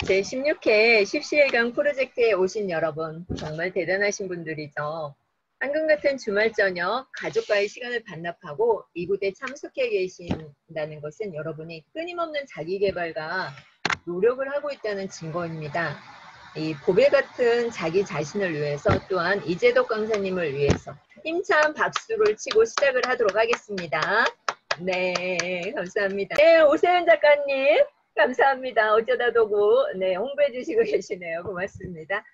제16회 십시일강 프로젝트에 오신 여러분, 정말 대단하신 분들이죠. 황금 같은 주말 저녁 가족과의 시간을 반납하고 이곳에 참석해 계신다는 것은 여러분이 끊임없는 자기개발과 노력을 하고 있다는 증거입니다. 이 보배 같은 자기 자신을 위해서, 또한 이재덕 강사님을 위해서 힘찬 박수를 치고 시작을 하도록 하겠습니다. 네, 감사합니다. 네, 오세훈 작가님. 감사합니다. 어쩌다 도구 홍보해 주시고 계시네요. 고맙습니다.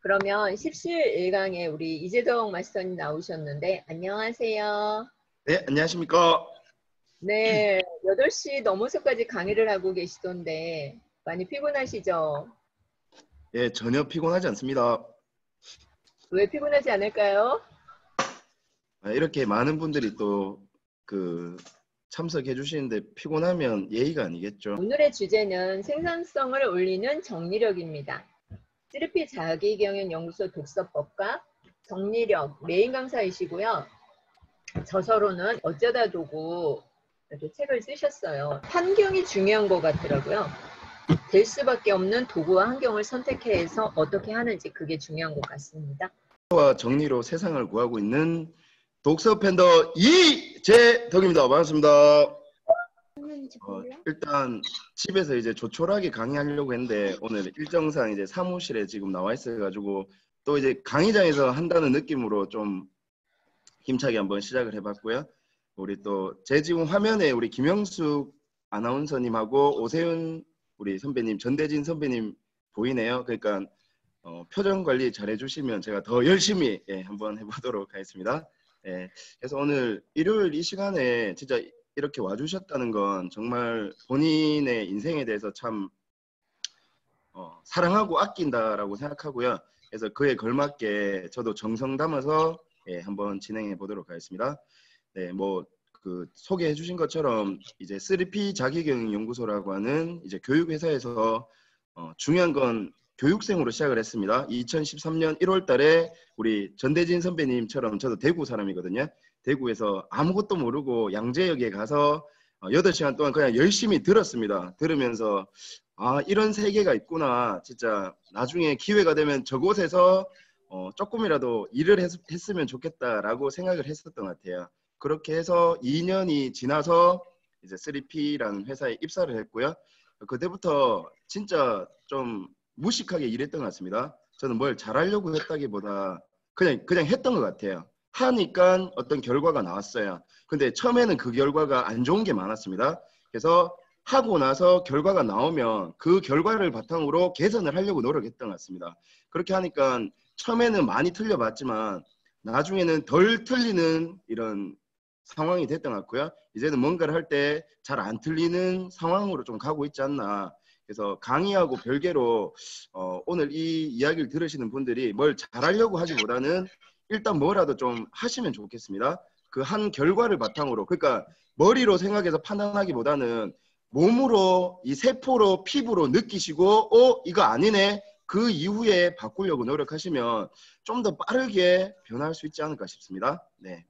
그러면 17일강에 우리 이재동 마스터님 나오셨는데 안녕하세요. 네, 안녕하십니까. 네, 8시 넘어서까지 강의를 하고 계시던데 많이 피곤하시죠? 예, 전혀 피곤하지 않습니다. 왜 피곤하지 않을까요? 이렇게 많은 분들이 또 참석해 주시는데 피곤하면 예의가 아니겠죠. 오늘의 주제는 생산성을 올리는 정리력입니다. 쓰리피 자기경영연구소 독서법과 정리력 메인 강사이시고요. 저서로는 어쩌다 도구 이렇게 책을 쓰셨어요. 환경이 중요한 것 같더라고요. 될 수밖에 없는 도구와 환경을 선택해서 어떻게 하는지 그게 중요한 것 같습니다. 와 정리로 세상을 구하고 있는 독서 팬더 이재덕입니다. 반갑습니다. 일단 집에서 이제 조촐하게 강의하려고 했는데 오늘 일정상 이제 사무실에 지금 나와 있어가지고 또 이제 강의장에서 한다는 느낌으로 좀 힘차게 한번 시작을 해봤고요. 우리 또 제 지금 화면에 우리 김영숙 아나운서님하고 오세훈 우리 선배님, 전대진 선배님 보이네요. 그러니까 표정 관리 잘 해주시면 제가 더 열심히 한번 해보도록 하겠습니다. 그래서 오늘 일요일 이 시간에 진짜 이렇게 와주셨다는 건 정말 본인의 인생에 대해서 참 사랑하고 아낀다라고 생각하고요. 그래서 그에 걸맞게 저도 정성 담아서 한번 진행해 보도록 하겠습니다. 네, 소개해 주신 것처럼 이제 3P 자기경영연구소라고 하는 이제 교육회사에서 중요한 건 교육생으로 시작을 했습니다. 2013년 1월 달에 우리 전대진 선배님처럼 저도 대구 사람이거든요. 대구에서 아무것도 모르고 양재역에 가서 8시간 동안 그냥 열심히 들었습니다. 들으면서 이런 세계가 있구나. 진짜 나중에 기회가 되면 저곳에서 조금이라도 일을 했으면 좋겠다라고 생각을 했었던 것 같아요. 그렇게 해서 2년이 지나서 이제 3P라는 회사에 입사를 했고요. 그때부터 진짜 좀 무식하게 일했던 것 같습니다. 저는 뭘 잘하려고 했다기보다 그냥 했던 것 같아요. 하니까 어떤 결과가 나왔어요. 근데 처음에는 그 결과가 안 좋은 게 많았습니다. 그래서 하고 나서 결과가 나오면 그 결과를 바탕으로 개선을 하려고 노력했던 것 같습니다. 그렇게 하니까 처음에는 많이 틀려봤지만 나중에는 덜 틀리는 이런 상황이 됐던 것 같고요. 이제는 뭔가를 할 때 잘 안 틀리는 상황으로 좀 가고 있지 않나. 그래서 강의하고 별개로 오늘 이 이야기를 들으시는 분들이 뭘 잘하려고 하기보다는 일단 뭐라도 좀 하시면 좋겠습니다. 그 한 결과를 바탕으로, 그러니까 머리로 생각해서 판단하기보다는 몸으로, 이 세포로, 피부로 느끼시고 이거 아니네. 그 이후에 바꾸려고 노력하시면 좀 더 빠르게 변할 수 있지 않을까 싶습니다. 네.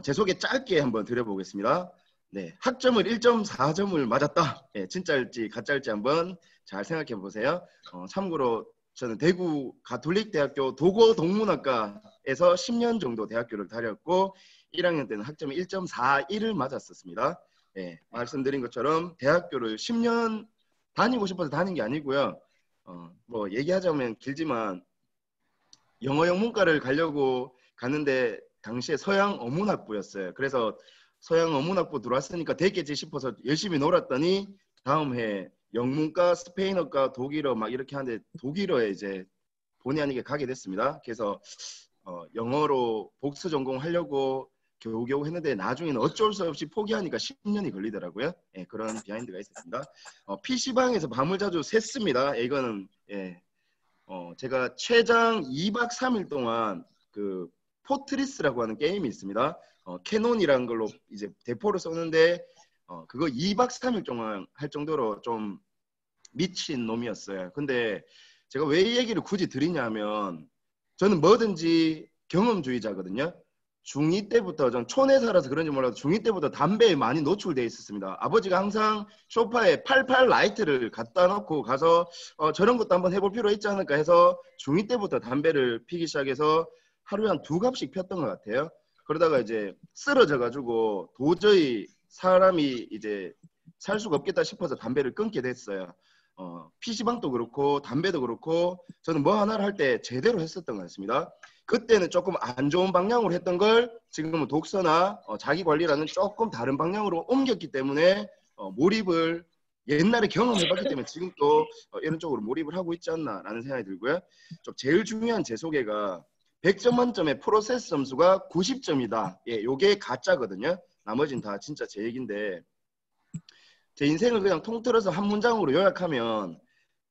제 소개 짧게 한번 드려보겠습니다. 네, 학점을 1.4점을 맞았다. 진짜일지 가짜일지 한번 잘 생각해 보세요. 참고로 저는 대구 가톨릭대학교 도고동문학과에서 10년 정도 대학교를 다녔고 1학년 때는 학점이 1.41을 맞았었습니다. 말씀드린 것처럼 대학교를 10년 다니고 싶어서 다닌 게 아니고요. 얘기하자면 길지만 영어 영문과를 가려고 갔는데 당시에 서양 어문학부였어요. 그래서 서양 어문학부 들어왔으니까 됐겠지 싶어서 열심히 놀았더니 다음 해 영문과, 스페인어과, 독일어 막 이렇게 하는데 독일어에 이제 본의 아니게 가게 됐습니다. 그래서 영어로 복수 전공하려고 겨우겨우 했는데 나중에는 어쩔 수 없이 포기하니까 10년이 걸리더라고요. 그런 비하인드가 있었습니다. PC방에서 밤을 자주 샜습니다. 이거는 제가 최장 2박 3일 동안 그 포트리스라고 하는 게임이 있습니다. 캐논이라는 걸로 이제 대포를 쏘는데 그거 2박 3일 동안 할 정도로 좀 미친 놈이었어요. 근데 제가 왜 이 얘기를 굳이 드리냐면 저는 뭐든지 경험주의자거든요. 중2 때부터, 전 촌에 살아서 그런지 몰라도 중2 때부터 담배에 많이 노출돼 있었습니다. 아버지가 항상 소파에 88 라이트를 갖다 놓고 가서 저런 것도 한번 해볼 필요 있지 않을까 해서 중2 때부터 담배를 피기 시작해서 하루에 한 2갑씩 폈던 것 같아요. 그러다가 이제 쓰러져 가지고 도저히 사람이 이제 살 수가 없겠다 싶어서 담배를 끊게 됐어요. PC방도 그렇고 담배도 그렇고 저는 뭐 하나를 할 때 제대로 했었던 것 같습니다. 그때는 조금 안 좋은 방향으로 했던 걸 지금은 독서나 자기 관리라는 조금 다른 방향으로 옮겼기 때문에 몰입을 옛날에 경험해봤기 때문에 지금 또 이런 쪽으로 몰입을 하고 있지 않나라는 생각이 들고요. 좀 제일 중요한 제 소개가 100점 만점에 프로세스 점수가 90점이다. 예, 요게 가짜거든요. 나머지는 다 진짜 제 얘기인데 제 인생을 그냥 통틀어서 한 문장으로 요약하면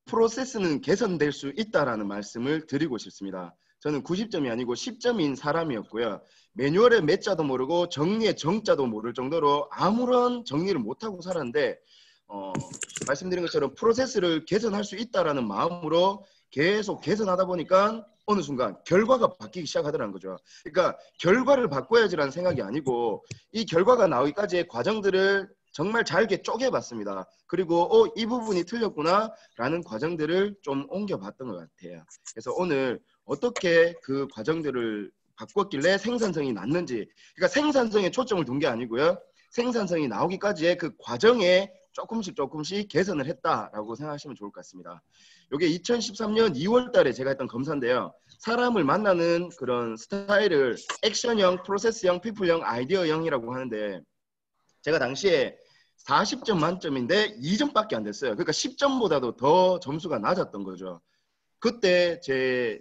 프로세스는 개선될 수 있다라는 말씀을 드리고 싶습니다. 저는 90점이 아니고 10점인 사람이었고요. 매뉴얼의 몇 자도 모르고 정리의 정자도 모를 정도로 아무런 정리를 못하고 살았는데 말씀드린 것처럼 프로세스를 개선할 수 있다라는 마음으로 계속 개선하다 보니까 어느 순간 결과가 바뀌기 시작하더라는 거죠. 그러니까 결과를 바꿔야지라는 생각이 아니고 이 결과가 나오기까지의 과정들을 정말 잘게 쪼개봤습니다. 그리고 이 부분이 틀렸구나 라는 과정들을 좀 옮겨봤던 것 같아요. 그래서 오늘 어떻게 그 과정들을 바꿨길래 생산성이 났는지, 그러니까 생산성에 초점을 둔 게 아니고요. 생산성이 나오기까지의 그 과정에 조금씩 개선을 했다라고 생각하시면 좋을 것 같습니다. 이게 2013년 2월 달에 제가 했던 검사인데요. 사람을 만나는 그런 스타일을 액션형, 프로세스형, 피플형, 아이디어형이라고 하는데 제가 당시에 40점 만점인데 2점밖에 안 됐어요. 그러니까 10점보다도 더 점수가 낮았던 거죠. 그때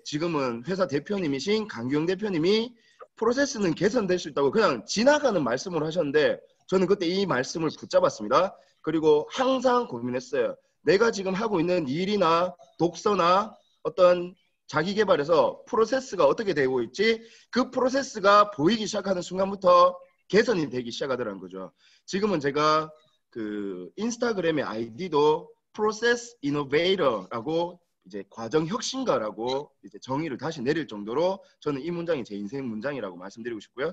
지금은 회사 대표님이신 강규영 대표님이 프로세스는 개선될 수 있다고 그냥 지나가는 말씀을 하셨는데 저는 그때 이 말씀을 붙잡았습니다. 그리고 항상 고민했어요. 내가 지금 하고 있는 일이나 독서나 어떤 자기 개발에서 프로세스가 어떻게 되고 있지? 그 프로세스가 보이기 시작하는 순간부터 개선이 되기 시작하더라는 거죠. 지금은 제가 그 인스타그램의 아이디도 프로세스 이노베이터라고 이제 과정 혁신가라고 이제 정의를 다시 내릴 정도로 저는 이 문장이 제 인생 문장이라고 말씀드리고 싶고요.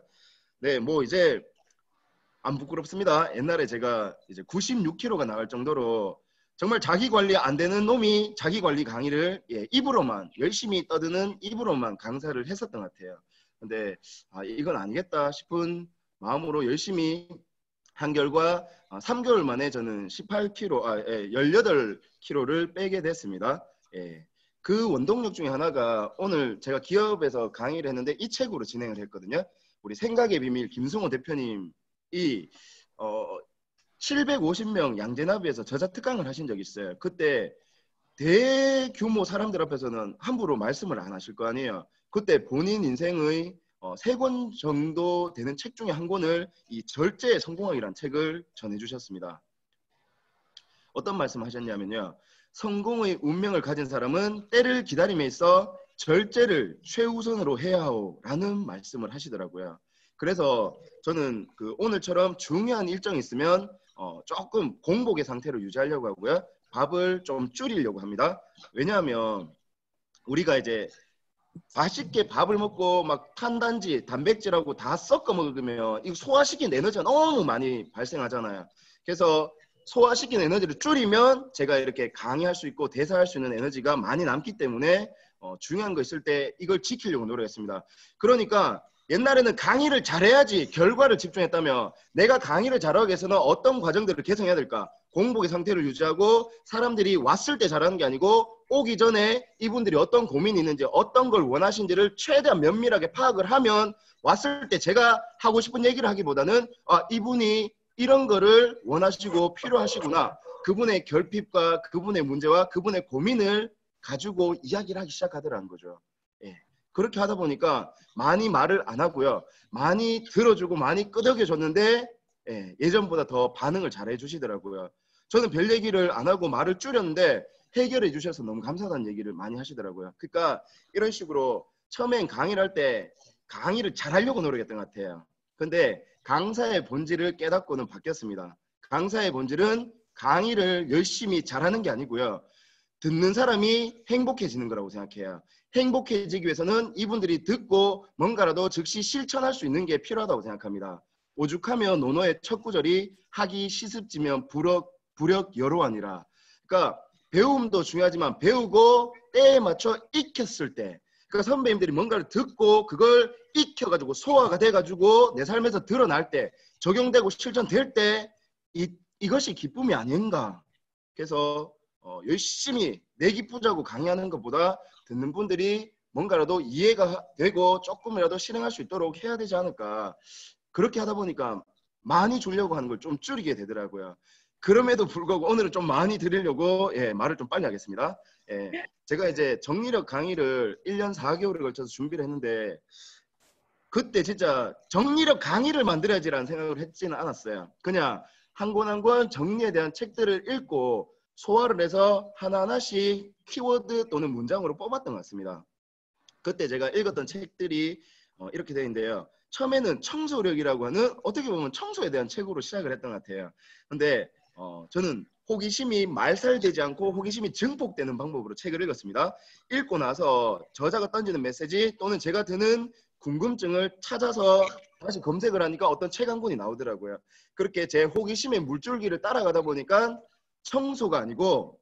네, 뭐 이제 안 부끄럽습니다. 옛날에 제가 이제 96kg가 나갈 정도로 정말 자기 관리 안 되는 놈이 자기 관리 강의를 입으로만 열심히 떠드는 입으로만 강사를 했었던 것 같아요. 근데 이건 아니겠다 싶은 마음으로 열심히 한 결과 3개월 만에 저는 18kg, 18kg를 빼게 됐습니다. 예. 그 원동력 중에 하나가 오늘 제가 기업에서 강의를 했는데 이 책으로 진행을 했거든요. 우리 생각의 비밀 김승호 대표님이 750명 양재나비에서 저자 특강을 하신 적이 있어요. 그때 대규모 사람들 앞에서는 함부로 말씀을 안 하실 거 아니에요. 그때 본인 인생의 3권 정도 되는 책 중에 한 권을 이 절제의 성공학이라는 책을 전해주셨습니다. 어떤 말씀 하셨냐면요. 성공의 운명을 가진 사람은 때를 기다림에 있어 절제를 최우선으로 해야 하오 라는 말씀을 하시더라고요. 그래서 저는 그 오늘처럼 중요한 일정이 있으면 조금 공복의 상태로 유지하려고 하고요. 밥을 좀 줄이려고 합니다. 왜냐하면 우리가 이제 맛있게 밥을 먹고 막 탄단지, 단백질하고 다 섞어 먹으면 이 소화시킨 에너지가 너무 많이 발생하잖아요. 그래서 소화시킨 에너지를 줄이면 제가 이렇게 강의할 수 있고 대사할 수 있는 에너지가 많이 남기 때문에 중요한 거 있을 때 이걸 지키려고 노력했습니다. 그러니까 옛날에는 강의를 잘해야지 결과를 집중했다며 내가 강의를 잘하기 위해서는 어떤 과정들을 개선해야 될까? 공복의 상태를 유지하고 사람들이 왔을 때 잘하는 게 아니고 오기 전에 이분들이 어떤 고민이 있는지 어떤 걸 원하신지를 최대한 면밀하게 파악을 하면 왔을 때 제가 하고 싶은 얘기를 하기보다는 이분이 이런 거를 원하시고 필요하시구나. 그분의 결핍과 그분의 문제와 그분의 고민을 가지고 이야기를 하기 시작하더라는 거죠. 예. 그렇게 하다 보니까 많이 말을 안 하고요. 많이 들어주고 많이 끄덕여줬는데 예전보다 더 반응을 잘해 주시더라고요. 저는 별 얘기를 안 하고 말을 줄였는데 해결해 주셔서 너무 감사하다는 얘기를 많이 하시더라고요. 그러니까 이런 식으로 처음엔 강의를 할 때 강의를 잘하려고 노력했던 것 같아요. 근데 강사의 본질을 깨닫고는 바뀌었습니다. 강사의 본질은 강의를 열심히 잘하는 게 아니고요. 듣는 사람이 행복해지는 거라고 생각해요. 행복해지기 위해서는 이분들이 듣고 뭔가라도 즉시 실천할 수 있는 게 필요하다고 생각합니다. 오죽하면 논어의 첫 구절이 하기 시습지면 부력 여로하니라. 그러니까 배움도 중요하지만 배우고 때에 맞춰 익혔을 때, 그러니까 선배님들이 뭔가를 듣고 그걸 익혀가지고 소화가 돼가지고 내 삶에서 드러날 때, 적용되고 실천될 때 이것이 기쁨이 아닌가. 그래서 열심히 내기쁘자고 강의하는 것보다 듣는 분들이 뭔가라도 이해가 되고 조금이라도 실행할 수 있도록 해야 되지 않을까. 그렇게 하다 보니까 많이 주려고 하는 걸 좀 줄이게 되더라고요. 그럼에도 불구하고 오늘은 좀 많이 드리려고 말을 좀 빨리 하겠습니다. 제가 이제 정리력 강의를 1년 4개월에 걸쳐서 준비를 했는데 그때 진짜 정리력 강의를 만들어야지라는 생각을 했지는 않았어요. 그냥 한 권 한 권 정리에 대한 책들을 읽고 소화를 해서 하나하나씩 키워드 또는 문장으로 뽑았던 것 같습니다. 그때 제가 읽었던 책들이 이렇게 되어 있는데요. 처음에는 청소력이라고 하는 어떻게 보면 청소에 대한 책으로 시작을 했던 것 같아요. 근데 저는 호기심이 말살되지 않고 호기심이 증폭되는 방법으로 책을 읽었습니다. 읽고 나서 저자가 던지는 메시지 또는 제가 드는 궁금증을 찾아서 다시 검색을 하니까 어떤 책 한 권이 나오더라고요. 그렇게 제 호기심의 물줄기를 따라가다 보니까 청소가 아니고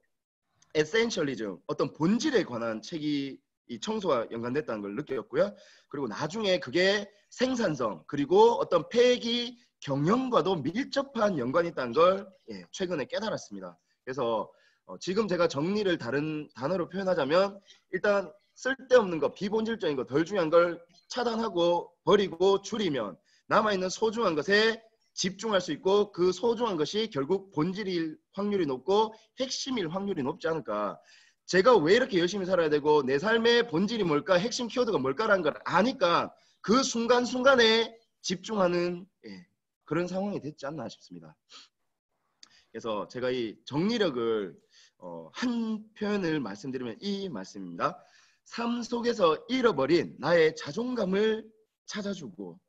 에센셜리즘, 어떤 본질에 관한 책이 이 청소와 연관됐다는 걸 느꼈고요. 그리고 나중에 그게 생산성 그리고 어떤 폐기 경영과도 밀접한 연관이 있다는 걸 최근에 깨달았습니다. 그래서 지금 제가 정리를 다른 단어로 표현하자면 일단 쓸데없는 거, 비본질적인 거, 덜 중요한 걸 차단하고 버리고 줄이면 남아있는 소중한 것에 집중할 수 있고 그 소중한 것이 결국 본질일 확률이 높고 핵심일 확률이 높지 않을까. 제가 왜 이렇게 열심히 살아야 되고 내 삶의 본질이 뭘까, 핵심 키워드가 뭘까라는 걸 아니까 그 순간순간에 집중하는 그런 상황이 됐지 않나 싶습니다. 그래서 제가 이 정리력을 한 표현을 말씀드리면 이 말씀입니다. 삶 속에서 잃어버린 나의 자존감을 찾아주고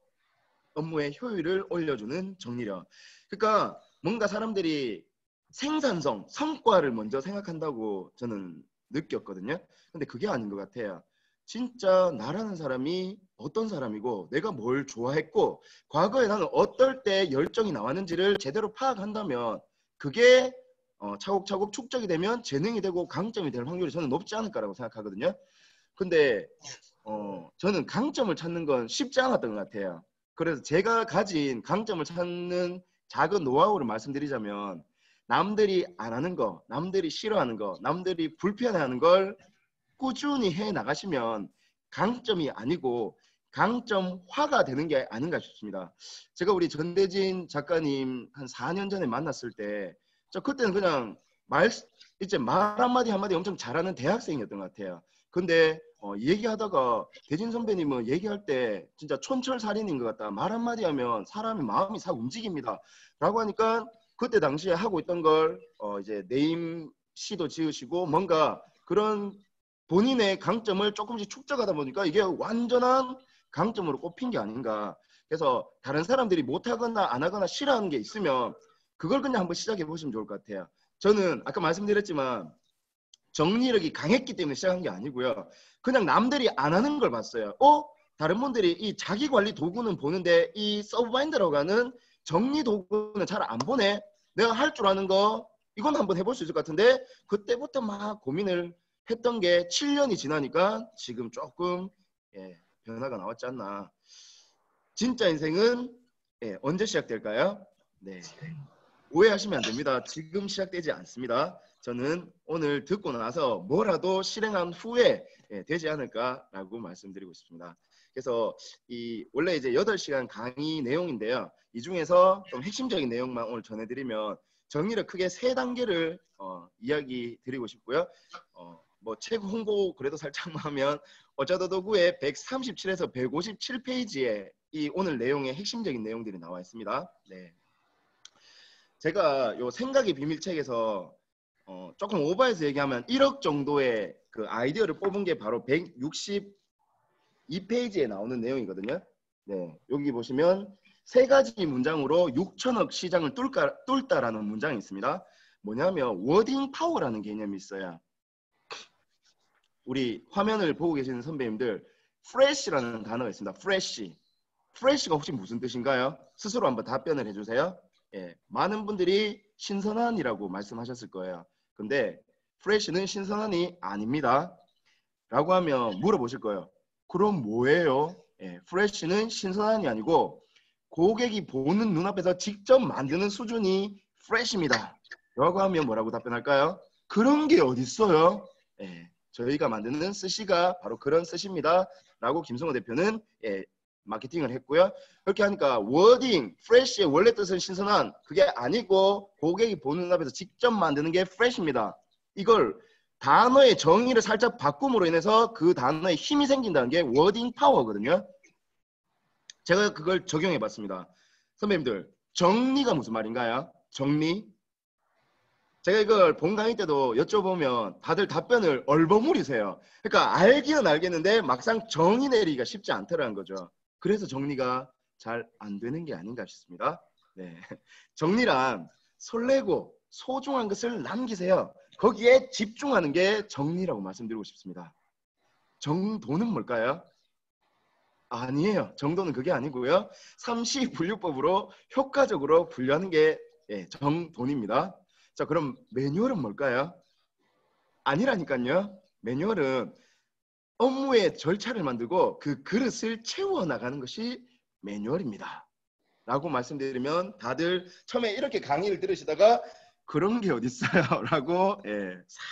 업무의 효율을 올려주는 정리력. 그러니까 뭔가 사람들이 생산성, 성과를 먼저 생각한다고 저는 느꼈거든요. 근데 그게 아닌 것 같아요. 진짜 나라는 사람이 어떤 사람이고 내가 뭘 좋아했고 과거에 나는 어떨 때 열정이 나왔는지를 제대로 파악한다면 그게 차곡차곡 축적이 되면 재능이 되고 강점이 될 확률이 저는 높지 않을까라고 생각하거든요. 근데 저는 강점을 찾는 건 쉽지 않았던 것 같아요. 그래서 제가 가진 강점을 찾는 작은 노하우를 말씀드리자면 남들이 안 하는 거, 남들이 싫어하는 거, 남들이 불편해하는 걸 꾸준히 해 나가시면 강점이 아니고 강점화가 되는 게 아닌가 싶습니다. 제가 우리 전대진 작가님 한 4년 전에 만났을 때 저 그때는 그냥 이제 말 한마디 한마디 엄청 잘하는 대학생이었던 것 같아요. 근데 얘기하다가 대진 선배님은 얘기할 때 진짜 촌철살인인 것 같다. 말 한마디 하면 사람의 마음이 싹 움직입니다. 라고 하니까 그때 당시에 하고 있던 걸 이제 네임 시도 지으시고 뭔가 그런 본인의 강점을 조금씩 축적하다 보니까 이게 완전한 강점으로 꼽힌 게 아닌가. 그래서 다른 사람들이 못하거나 안 하거나 싫어하는 게 있으면 그걸 그냥 한번 시작해 보시면 좋을 것 같아요. 저는 아까 말씀드렸지만 정리력이 강했기 때문에 시작한 게 아니고요. 그냥 남들이 안 하는 걸 봤어요. 다른 분들이 이 자기 관리 도구는 보는데 이 서브마인드라고 하는 정리 도구는 잘 안 보네. 내가 할 줄 아는 거 이건 한번 해볼 수 있을 것 같은데 그때부터 막 고민을 했던 게 7년이 지나니까 지금 조금 변화가 나왔지 않나. 진짜 인생은 언제 시작될까요? 네. 오해하시면 안 됩니다. 지금 시작되지 않습니다. 저는 오늘 듣고 나서 뭐라도 실행한 후에 되지 않을까라고 말씀드리고 싶습니다. 그래서 원래 이제 8시간 강의 내용인데요. 이 중에서 좀 핵심적인 내용만 오늘 전해드리면 정리를 크게 3단계를 이야기 드리고 싶고요. 뭐 책 홍보 그래도 살짝만 하면 어쩌다 도구의 137에서 157페이지에 이 오늘 내용의 핵심적인 내용들이 나와 있습니다. 네. 제가 요 생각의 비밀책에서 조금 오버해서 얘기하면 1억 정도의 그 아이디어를 뽑은 게 바로 162페이지에 나오는 내용이거든요. 네, 여기 보시면 3가지 문장으로 6천억 시장을 뚫다라는 문장이 있습니다. 뭐냐면 워딩 파워라는 개념이 있어요. 우리 화면을 보고 계시는 선배님들 fresh라는 단어가 있습니다. fresh가 혹시 무슨 뜻인가요? 스스로 한번 답변을 해주세요. 예, 많은 분들이 신선한이라고 말씀하셨을 거예요. 근데 fresh는 신선한이 아닙니다. 라고 하면 물어보실 거예요. 그럼 뭐예요? 예, fresh는 신선한이 아니고 고객이 보는 눈앞에서 직접 만드는 수준이 fresh입니다. 라고 하면 뭐라고 답변할까요? 그런 게 어딨어요? 예, 저희가 만드는 스시가 바로 그런 스시입니다. 라고 김성호 대표는 마케팅을 했고요. 그렇게 하니까 워딩, fresh의 원래 뜻은 신선한, 그게 아니고 고객이 보는 눈앞에서 직접 만드는 게 fresh입니다. 이걸 단어의 정의를 살짝 바꿈으로 인해서 그 단어에 힘이 생긴다는 게 워딩 파워거든요. 제가 그걸 적용해 봤습니다. 선배님들, 정리가 무슨 말인가요? 정리? 제가 이걸 본 강의 때도 여쭤보면 다들 답변을 얼버무리세요. 그러니까 알기는 알겠는데 막상 정의 내리기가 쉽지 않더라는 거죠. 그래서 정리가 잘 안 되는 게 아닌가 싶습니다. 네. 정리란 설레고 소중한 것을 남기세요. 거기에 집중하는 게 정리라고 말씀드리고 싶습니다. 정도는 뭘까요? 아니에요. 정도는 그게 아니고요. 삼시분류법으로 효과적으로 분류하는 게 정돈입니다. 자, 그럼 매뉴얼은 뭘까요? 아니라니까요. 매뉴얼은 업무의 절차를 만들고 그 그릇을 채워 나가는 것이 매뉴얼입니다. 라고 말씀드리면 다들 처음에 이렇게 강의를 들으시다가 그런 게 어딨어요? 라고 싹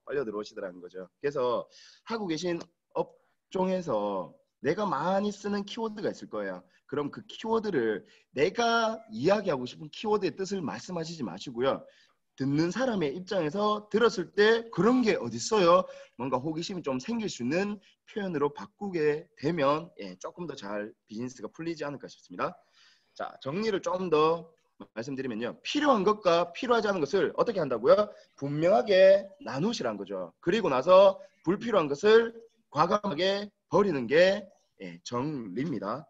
빨려 들어오시더라는 거죠. 그래서 하고 계신 업종에서 내가 많이 쓰는 키워드가 있을 거예요. 그럼 그 키워드를 내가 이야기하고 싶은 키워드의 뜻을 말씀하시지 마시고요. 듣는 사람의 입장에서 들었을 때 그런 게 어딨어요? 뭔가 호기심이 좀 생길 수 있는 표현으로 바꾸게 되면 조금 더 잘 비즈니스가 풀리지 않을까 싶습니다. 자, 정리를 좀 더 말씀드리면요. 필요한 것과 필요하지 않은 것을 어떻게 한다고요? 분명하게 나누시라는 거죠. 그리고 나서 불필요한 것을 과감하게 버리는 게 정리입니다.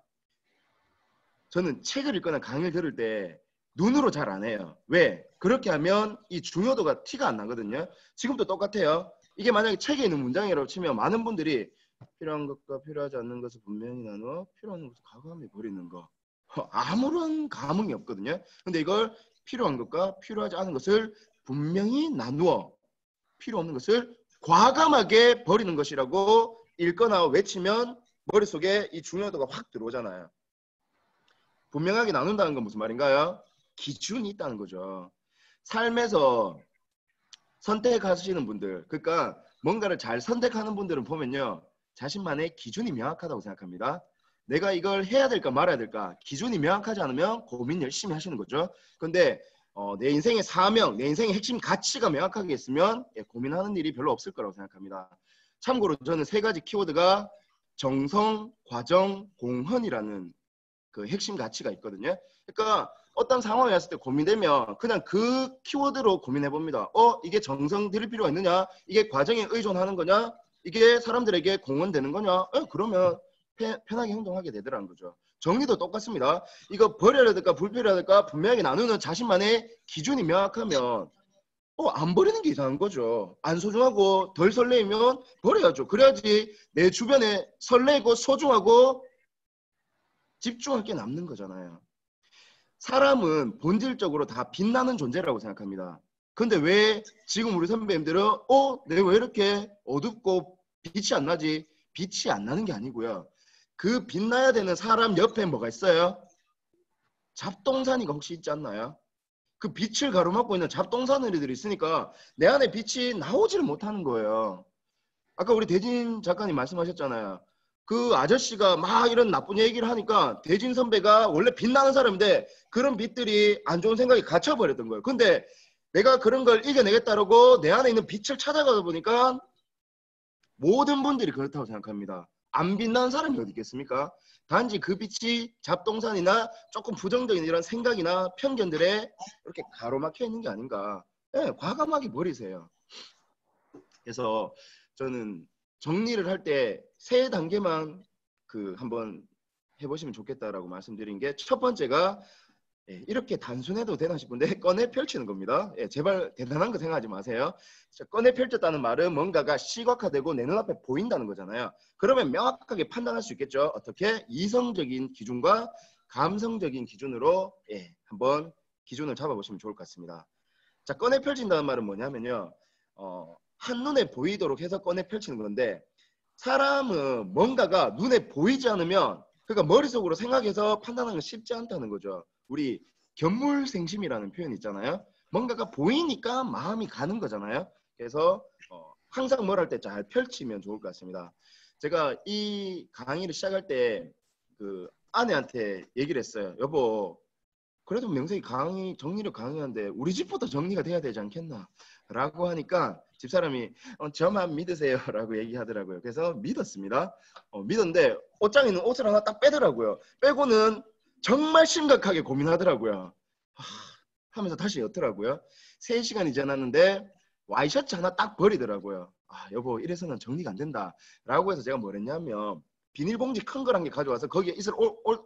저는 책을 읽거나 강의를 들을 때 눈으로 잘 안 해요. 왜? 그렇게 하면 이 중요도가 티가 안 나거든요. 지금도 똑같아요. 이게 만약에 책에 있는 문장이라고 치면 많은 분들이 필요한 것과 필요하지 않는 것을 분명히 나누어 필요한 것을 과감히 버리는 거. 아무런 감흥이 없거든요. 근데 이걸 필요한 것과 필요하지 않은 것을 분명히 나누어 필요 없는 것을 과감하게 버리는 것이라고 읽거나 외치면 머릿속에 이 중요도가 확 들어오잖아요. 분명하게 나눈다는 건 무슨 말인가요? 기준이 있다는 거죠. 삶에서 선택하시는 분들, 그러니까 뭔가를 잘 선택하는 분들은 보면요. 자신만의 기준이 명확하다고 생각합니다. 내가 이걸 해야 될까 말아야 될까 기준이 명확하지 않으면 고민 열심히 하시는 거죠. 근데 내 인생의 사명, 내 인생의 핵심 가치가 명확하게 있으면 고민하는 일이 별로 없을 거라고 생각합니다. 참고로 저는 세 가지 키워드가 정성, 과정, 공헌이라는 그 핵심 가치가 있거든요. 그러니까 어떤 상황에 왔을 때 고민되면 그냥 그 키워드로 고민해 봅니다. 이게 정성 들일 필요가 있느냐? 이게 과정에 의존하는 거냐? 이게 사람들에게 공헌되는 거냐? 그러면 편하게 행동하게 되더라는 거죠. 정리도 똑같습니다. 이거 버려야 될까 불필요해야 될까 분명하게 나누는 자신만의 기준이 명확하면 안 버리는 게 이상한 거죠. 안 소중하고 덜 설레이면 버려야죠. 그래야지 내 주변에 설레고 소중하고 집중할 게 남는 거잖아요. 사람은 본질적으로 다 빛나는 존재라고 생각합니다. 근데 왜 지금 우리 선배님들은 내가 왜 이렇게 어둡고 빛이 안 나지? 빛이 안 나는 게 아니고요. 그 빛나야 되는 사람 옆에 뭐가 있어요? 잡동사니가 혹시 있지 않나요? 그 빛을 가로막고 있는 잡동사니들이 있으니까 내 안에 빛이 나오지를 못하는 거예요. 아까 우리 대진 작가님 말씀하셨잖아요. 그 아저씨가 막 이런 나쁜 얘기를 하니까 대진 선배가 원래 빛나는 사람인데 그런 빛들이 안 좋은 생각이 갇혀버렸던 거예요. 근데 내가 그런 걸 이겨내겠다라고 내 안에 있는 빛을 찾아가다 보니까 모든 분들이 그렇다고 생각합니다. 안 빛나는 사람이 어디 있겠습니까? 단지 그 빛이 잡동산이나 조금 부정적인 이런 생각이나 편견들에 이렇게 가로막혀 있는 게 아닌가. 과감하게 버리세요. 그래서 저는 정리를 할 때 세 단계만 한번 해보시면 좋겠다라고 말씀드린 게 첫 번째가 예, 이렇게 단순해도 되나 싶은데 꺼내 펼치는 겁니다. 예, 제발 대단한 거 생각하지 마세요. 자, 꺼내 펼쳤다는 말은 뭔가가 시각화되고 내 눈앞에 보인다는 거잖아요. 그러면 명확하게 판단할 수 있겠죠. 어떻게? 이성적인 기준과 감성적인 기준으로 한번 기준을 잡아보시면 좋을 것 같습니다. 자, 꺼내 펼친다는 말은 뭐냐면요. 한눈에 보이도록 해서 꺼내 펼치는 건데 사람은 뭔가가 눈에 보이지 않으면 그러니까 머릿속으로 생각해서 판단하는 건 쉽지 않다는 거죠. 우리 견물생심이라는 표현 있잖아요. 뭔가가 보이니까 마음이 가는 거잖아요. 그래서 항상 뭘 할 때 잘 펼치면 좋을 것 같습니다. 제가 이 강의를 시작할 때 그 아내한테 얘기를 했어요. 여보, 그래도 명색이 정리를 강의하는데 우리 집부터 정리가 돼야 되지 않겠나? 라고 하니까 집사람이 저만 믿으세요 라고 얘기하더라고요. 그래서 믿었습니다. 믿었는데 옷장에 있는 옷을 하나 딱 빼더라고요. 빼고는 정말 심각하게 고민하더라고요. 하면서 다시 였더라고요. 3시간이 지났는데 와이셔츠 하나 딱 버리더라고요. 여보, 이래서는 정리가 안 된다 라고 해서 제가 뭘 했냐면 비닐봉지 큰 걸 한 개 가져와서 거기에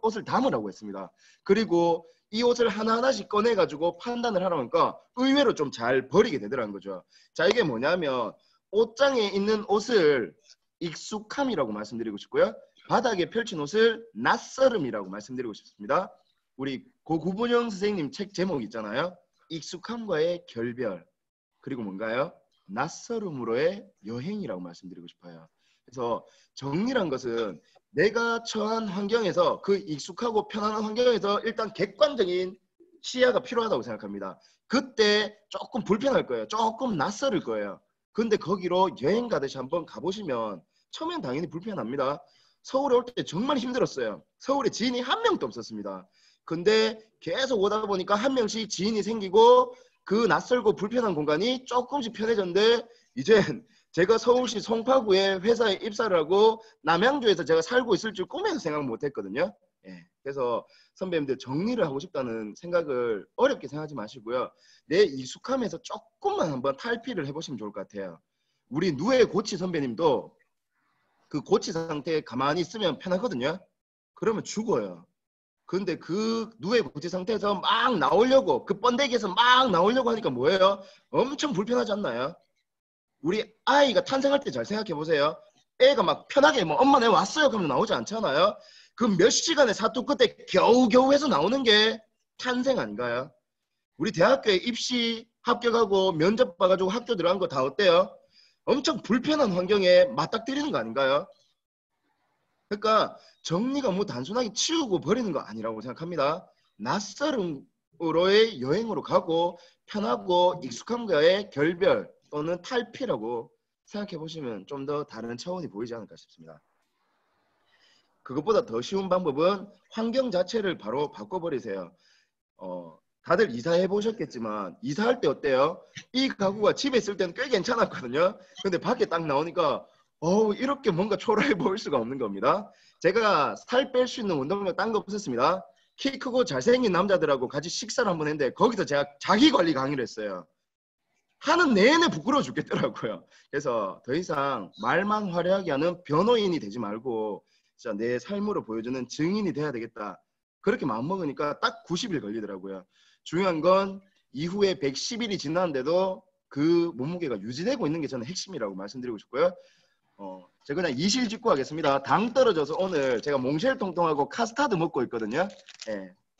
옷을 담으라고 했습니다. 그리고 이 옷을 하나하나씩 꺼내가지고 판단을 하라니까 의외로 좀 잘 버리게 되더라는 거죠. 자, 이게 뭐냐면 옷장에 있는 옷을 익숙함이라고 말씀드리고 싶고요. 바닥에 펼친 옷을 낯설음이라고 말씀드리고 싶습니다. 우리 고구분영 선생님 책 제목 있잖아요. 익숙함과의 결별, 그리고 뭔가요? 낯설음으로의 여행이라고 말씀드리고 싶어요. 그래서 정리란 것은 내가 처한 환경에서 그 익숙하고 편안한 환경에서 일단 객관적인 시야가 필요하다고 생각합니다. 그때 조금 불편할 거예요. 조금 낯설을 거예요. 근데 거기로 여행 가듯이 한번 가보시면 처음엔 당연히 불편합니다. 서울에 올 때 정말 힘들었어요. 서울에 지인이 한 명도 없었습니다. 근데 계속 오다 보니까 한 명씩 지인이 생기고 그 낯설고 불편한 공간이 조금씩 편해졌는데 이젠 제가 서울시 송파구에 회사에 입사를 하고 남양주에서 제가 살고 있을 줄 꿈에도 생각 못 했거든요. 그래서 선배님들 정리를 하고 싶다는 생각을 어렵게 생각하지 마시고요. 내 익숙함에서 조금만 한번 탈피를 해보시면 좋을 것 같아요. 우리 누에 고치 선배님도 그 고치 상태에 가만히 있으면 편하거든요. 그러면 죽어요. 근데 그 누에 고치 상태에서 막 나오려고 그 번데기에서 막 나오려고 하니까 뭐예요? 엄청 불편하지 않나요? 우리 아이가 탄생할 때 잘 생각해 보세요. 애가 막 편하게 뭐 엄마 내 왔어요 그러면 나오지 않잖아요. 그 몇 시간의 사투 끝에 겨우겨우 해서 나오는 게 탄생 아닌가요? 우리 대학교에 입시 합격하고 면접 봐가지고 학교 들어간 거 다 어때요? 엄청 불편한 환경에 맞닥뜨리는 거 아닌가요? 그러니까 정리가 뭐 단순하게 치우고 버리는 거 아니라고 생각합니다. 낯설음으로의 여행으로 가고 편하고 익숙함과의 결별 또는 탈피라고 생각해 보시면 좀 더 다른 차원이 보이지 않을까 싶습니다. 그것보다 더 쉬운 방법은 환경 자체를 바로 바꿔버리세요. 다들 이사해 보셨겠지만 이사할 때 어때요? 이 가구가 집에 있을 때는 꽤 괜찮았거든요. 근데 밖에 딱 나오니까 이렇게 뭔가 초라해 보일 수가 없는 겁니다. 제가 살 뺄 수 있는 운동량 딴 거 없었습니다. 키 크고 잘생긴 남자들하고 같이 식사를 한번 했는데 거기서 제가 자기관리 강의를 했어요. 하는 내내 부끄러워 죽겠더라고요. 그래서 더 이상 말만 화려하게 하는 변호인이 되지 말고 진짜 내 삶으로 보여주는 증인이 돼야 되겠다. 그렇게 마음먹으니까 딱 90일 걸리더라고요. 중요한 건 이후에 110일이 지났는데도 그 몸무게가 유지되고 있는 게 저는 핵심이라고 말씀드리고 싶고요. 제가 그냥 이실직고 하겠습니다. 당 떨어져서 오늘 제가 몽쉘 통통하고 카스타드 먹고 있거든요.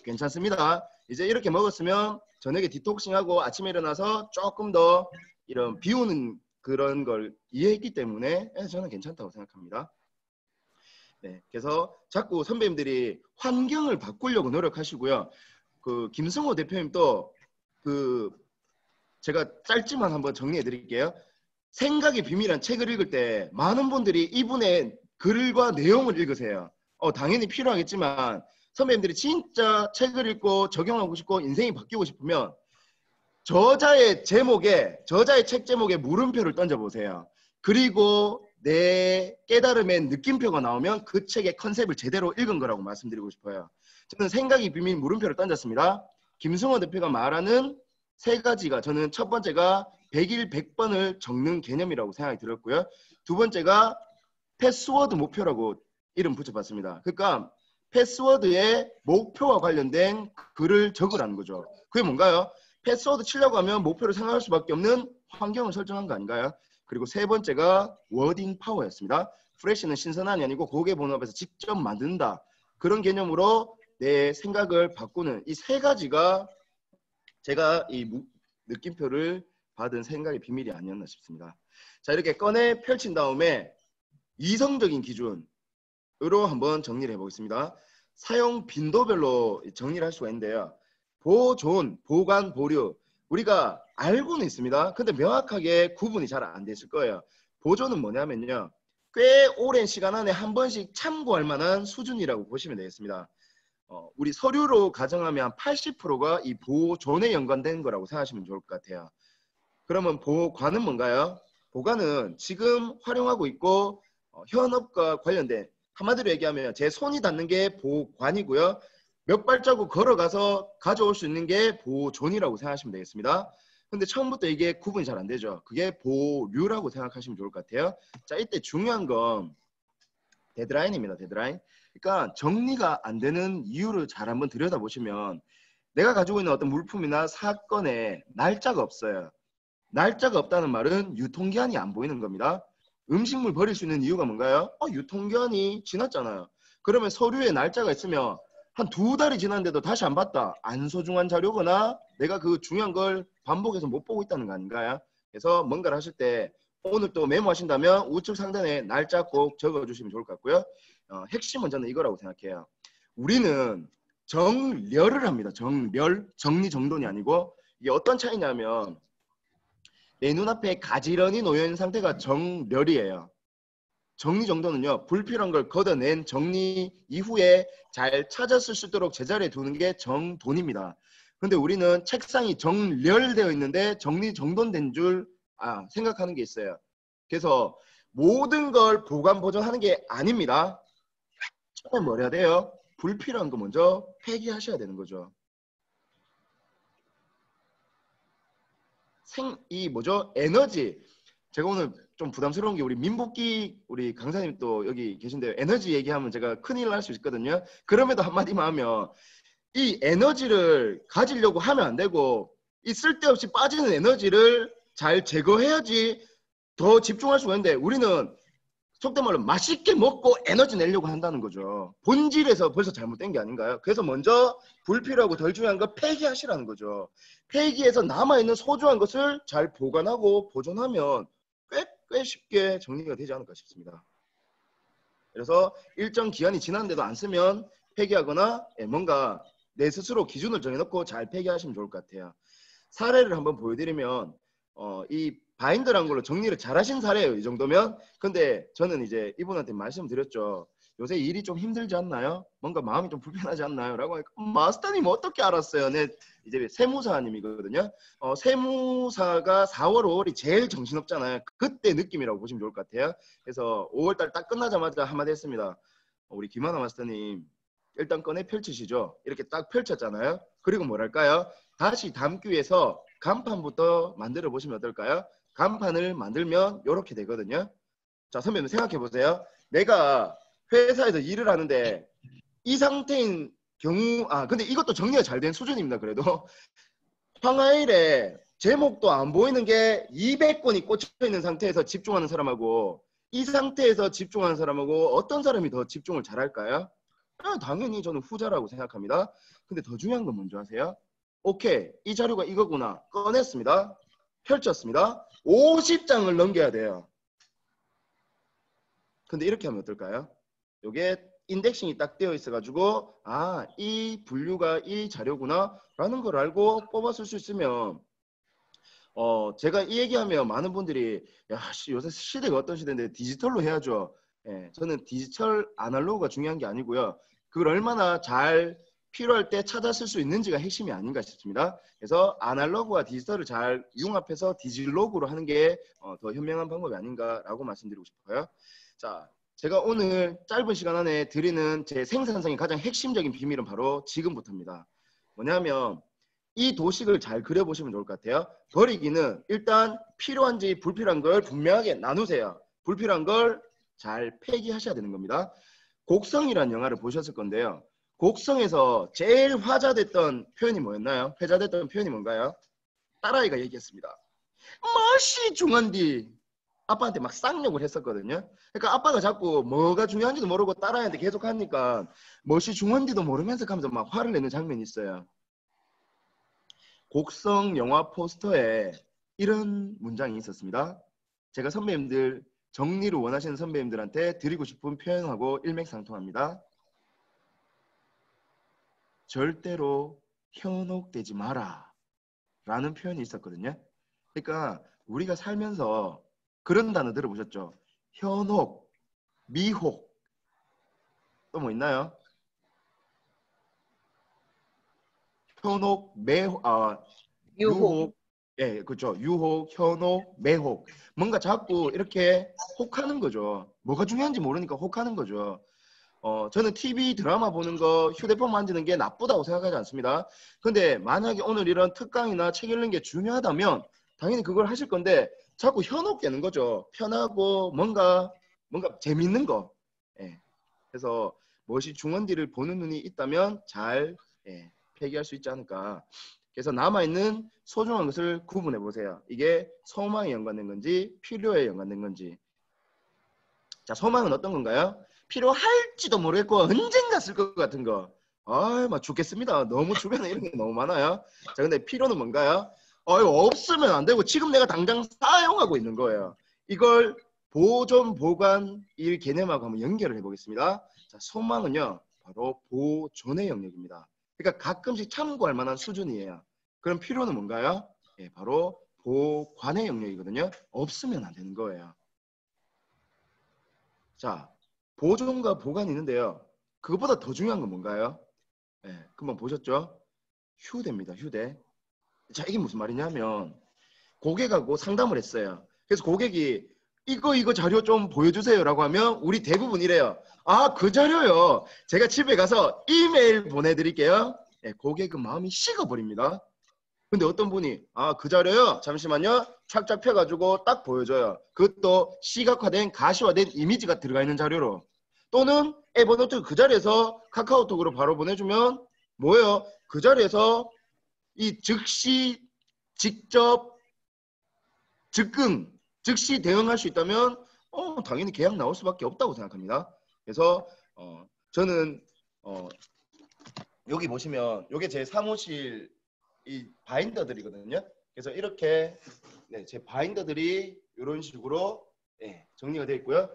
괜찮습니다. 이제 이렇게 먹었으면 저녁에 디톡싱하고 아침에 일어나서 조금 더 이런 비우는 그런 걸 이해했기 때문에 저는 괜찮다고 생각합니다. 그래서 자꾸 선배님들이 환경을 바꾸려고 노력하시고요. 그 김승호 대표님도 제가 짧지만 한번 정리해 드릴게요. 생각의 비밀이란 책을 읽을 때 많은 분들이 이분의 글과 내용을 읽으세요. 당연히 필요하겠지만 선배님들이 진짜 책을 읽고 적용하고 싶고 인생이 바뀌고 싶으면 저자의 책 제목에 물음표를 던져보세요. 그리고 내 깨달음의 느낌표가 나오면 그 책의 컨셉을 제대로 읽은 거라고 말씀드리고 싶어요. 저는 생각의 비밀 물음표를 던졌습니다. 김승호 대표가 말하는 3가지가 저는 첫 번째가 100일 100번을 적는 개념이라고 생각이 들었고요. 두 번째가 패스워드 목표라고 이름 붙여봤습니다. 그러니까 패스워드에 목표와 관련된 글을 적으라는 거죠. 그게 뭔가요? 패스워드 치려고 하면 목표를 생각할 수밖에 없는 환경을 설정한 거 아닌가요? 그리고 세 번째가 워딩 파워였습니다. 프레시는 신선함이 아니고 고객 본업에서 직접 만든다. 그런 개념으로 내 생각을 바꾸는 이 세 가지가 제가 이 느낌표를 받은 생각의 비밀이 아니었나 싶습니다. 자, 이렇게 꺼내 펼친 다음에 이성적인 기준으로 한번 정리를 해보겠습니다. 사용 빈도별로 정리를 할 수가 있는데요. 보존, 보관, 보류 우리가 알고는 있습니다. 근데 명확하게 구분이 잘 안 됐을 거예요. 보존은 뭐냐면요. 꽤 오랜 시간 안에 한 번씩 참고할 만한 수준이라고 보시면 되겠습니다. 우리 서류로 가정하면 한 80%가 이 보존에 연관된 거라고 생각하시면 좋을 것 같아요. 그러면 보관은 뭔가요? 보관은 지금 활용하고 있고 현업과 관련된 한마디로 얘기하면 제 손이 닿는 게 보관이고요. 몇 발자국 걸어가서 가져올 수 있는 게 보존이라고 생각하시면 되겠습니다. 근데 처음부터 이게 구분이 잘 안 되죠. 그게 보류라고 생각하시면 좋을 것 같아요. 자, 이때 중요한 건 데드라인입니다. 데드라인. 그러니까 정리가 안 되는 이유를 잘 한번 들여다보시면 내가 가지고 있는 어떤 물품이나 사건에 날짜가 없어요. 날짜가 없다는 말은 유통기한이 안 보이는 겁니다. 음식물 버릴 수 있는 이유가 뭔가요? 유통기한이 지났잖아요. 그러면 서류에 날짜가 있으면 한 2달이 지났는데도 다시 안 봤다. 안 소중한 자료거나 내가 그 중요한 걸 반복해서 못 보고 있다는 거 아닌가요? 그래서 뭔가를 하실 때 오늘 또 메모하신다면 우측 상단에 날짜 꼭 적어주시면 좋을 것 같고요. 핵심은 저는 이거라고 생각해요. 우리는 정렬을 합니다. 정렬, 정리정돈이 아니고 이게 어떤 차이냐면 내 눈앞에 가지런히 놓여있는 상태가 정렬이에요. 정리정돈은요. 불필요한 걸 걷어낸 정리 이후에 잘 찾았을 수 있도록 제자리에 두는 게 정돈입니다. 근데 우리는 책상이 정렬되어 있는데 정리정돈된 줄 생각하는 게 있어요. 그래서 모든 걸 보관 보존하는 게 아닙니다. 처음에 뭘 해야 돼요? 불필요한 거 먼저 폐기하셔야 되는 거죠. 에너지. 제가 오늘 좀 부담스러운 게 우리 민복기 우리 강사님 또 여기 계신데요. 에너지 얘기하면 제가 큰일 날 수 있거든요. 그럼에도 한마디만 하면 이 에너지를 가지려고 하면 안 되고 이 쓸데없이 빠지는 에너지를 잘 제거해야지 더 집중할 수가 있는데 우리는 속된 말로 맛있게 먹고 에너지 내려고 한다는 거죠. 본질에서 벌써 잘못된 게 아닌가요? 그래서 먼저 불필요하고 덜 중요한 거 폐기하시라는 거죠. 폐기해서 남아있는 소중한 것을 잘 보관하고 보존하면 꽤 쉽게 정리가 되지 않을까 싶습니다. 그래서 일정 기한이 지났는데도 안 쓰면 폐기하거나 뭔가 내 스스로 기준을 정해놓고 잘 폐기하시면 좋을 것 같아요. 사례를 한번 보여드리면 이 바인더란 걸로 정리를 잘 하신 사례예요. 이 정도면. 근데 저는 이제 이분한테 말씀드렸죠. 요새 일이 좀 힘들지 않나요? 뭔가 마음이 좀 불편하지 않나요? 라고 하니까 마스터님 어떻게 알았어요? 네, 이제 세무사님이거든요. 세무사가 4월, 5월이 제일 정신없잖아요. 그때 느낌이라고 보시면 좋을 것 같아요. 그래서 5월달 딱 끝나자마자 한마디 했습니다. 우리 김하나 마스터님 일단 꺼내 펼치시죠. 이렇게 딱 펼쳤잖아요. 그리고 뭐랄까요? 다시 담기위해서 간판부터 만들어 보시면 어떨까요? 간판을 만들면 이렇게 되거든요. 자, 선배님 생각해 보세요. 내가 회사에서 일을 하는데 이 상태인 경우 근데 이것도 정리가 잘 된 수준입니다. 그래도 황하일에 제목도 안 보이는 게 200권이 꽂혀 있는 상태에서 집중하는 사람하고 이 상태에서 집중하는 사람하고 어떤 사람이 더 집중을 잘할까요? 당연히 저는 후자라고 생각합니다. 근데 더 중요한 건 뭔지 아세요? 오케이, 이 자료가 이거구나. 꺼냈습니다. 펼쳤습니다. 50장을 넘겨야 돼요. 근데 이렇게 하면 어떨까요? 이게 인덱싱이 딱 되어 있어가지고 이 분류가 이 자료구나 라는 걸 알고 뽑았을 수 있으면 제가 이 얘기하면 많은 분들이 야, 요새 시대가 어떤 시대인데 디지털로 해야죠. 저는 디지털 아날로그가 중요한 게 아니고요. 그걸 얼마나 잘 필요할 때 찾아 쓸 수 있는지가 핵심이 아닌가 싶습니다. 그래서 아날로그와 디지털을 잘 융합해서 디지로그로 하는 게 더 현명한 방법이 아닌가라고 말씀드리고 싶어요. 자, 제가 오늘 짧은 시간 안에 드리는 제 생산성의 가장 핵심적인 비밀은 바로 지금부터입니다. 뭐냐면 이 도식을 잘 그려보시면 좋을 것 같아요. 버리기는 일단 필요한지 불필요한 걸 분명하게 나누세요. 불필요한 걸 잘 폐기하셔야 되는 겁니다. 곡성이라는 영화를 보셨을 건데요. 곡성에서 제일 화제됐던 표현이 뭐였나요? 회자됐던 표현이 뭔가요? 딸아이가 얘기했습니다. 멋이 중한디. 아빠한테 막 쌍욕을 했었거든요. 그러니까 아빠가 자꾸 뭐가 중요한지도 모르고 딸아이한테 계속 하니까 멋이 중한디도 모르면서 하면서 막 화를 내는 장면이 있어요. 곡성 영화 포스터에 이런 문장이 있었습니다. 제가 선배님들 정리를 원하시는 선배님들한테 드리고 싶은 표현하고 일맥상통합니다. 절대로 현혹되지 마라 라는 표현이 있었거든요. 그러니까 우리가 살면서 그런 단어 들어보셨죠? 현혹, 미혹, 또 뭐 있나요? 현혹, 유혹. 유혹, 예, 그렇죠. 유혹, 현혹, 매혹. 뭔가 자꾸 이렇게 혹하는 거죠. 뭐가 중요한지 모르니까 혹하는 거죠. 저는 TV 드라마 보는 거, 휴대폰 만지는 게 나쁘다고 생각하지 않습니다. 근데 만약에 오늘 이런 특강이나 책 읽는 게 중요하다면 당연히 그걸 하실 건데 자꾸 현혹되는 거죠. 편하고 뭔가 재밌는 거. 예. 그래서 무엇이 중원디를 보는 눈이 있다면 잘 폐기할 수 있지 않을까. 그래서 남아있는 소중한 것을 구분해 보세요. 이게 소망에 연관된 건지 필요에 연관된 건지. 자, 소망은 어떤 건가요? 필요할지도 모르겠고 언젠가 쓸 것 같은 거. 막 죽겠습니다. 너무 주변에 이런 게 너무 많아요. 자, 근데 필요는 뭔가요? 없으면 안 되고 지금 내가 당장 사용하고 있는 거예요. 이걸 보존, 보관, 이 개념하고 한번 연결을 해보겠습니다. 자, 소망은요, 바로 보존의 영역입니다. 그러니까 가끔씩 참고할 만한 수준이에요. 그럼 필요는 뭔가요? 예, 바로 보관의 영역이거든요. 없으면 안 되는 거예요. 자, 보존과 보관이 있는데요. 그것보다 더 중요한 건 뭔가요? 예, 금방 보셨죠? 휴대입니다. 휴대. 자, 이게 무슨 말이냐면 고객하고 상담을 했어요. 그래서 고객이 이거 자료 좀 보여주세요라고 하면 우리 대부분 이래요. 아, 그 자료요. 제가 집에 가서 이메일 보내드릴게요. 예, 고객은 마음이 식어버립니다. 근데 어떤 분이 그 자료요. 잠시만요. 착착 펴가지고 딱 보여줘요. 그것도 시각화된 가시화된 이미지가 들어가 있는 자료로. 또는 에버노트 그 자리에서 카카오톡으로 바로 보내주면 뭐예요? 그 자리에서 이 즉시 직접 즉흥 즉시 대응할 수 있다면 당연히 계약 나올 수밖에 없다고 생각합니다. 그래서 저는 여기 보시면 이게 제 사무실 이 바인더들이거든요. 그래서 이렇게 제 바인더들이 이런 식으로 정리가 되어 있고요.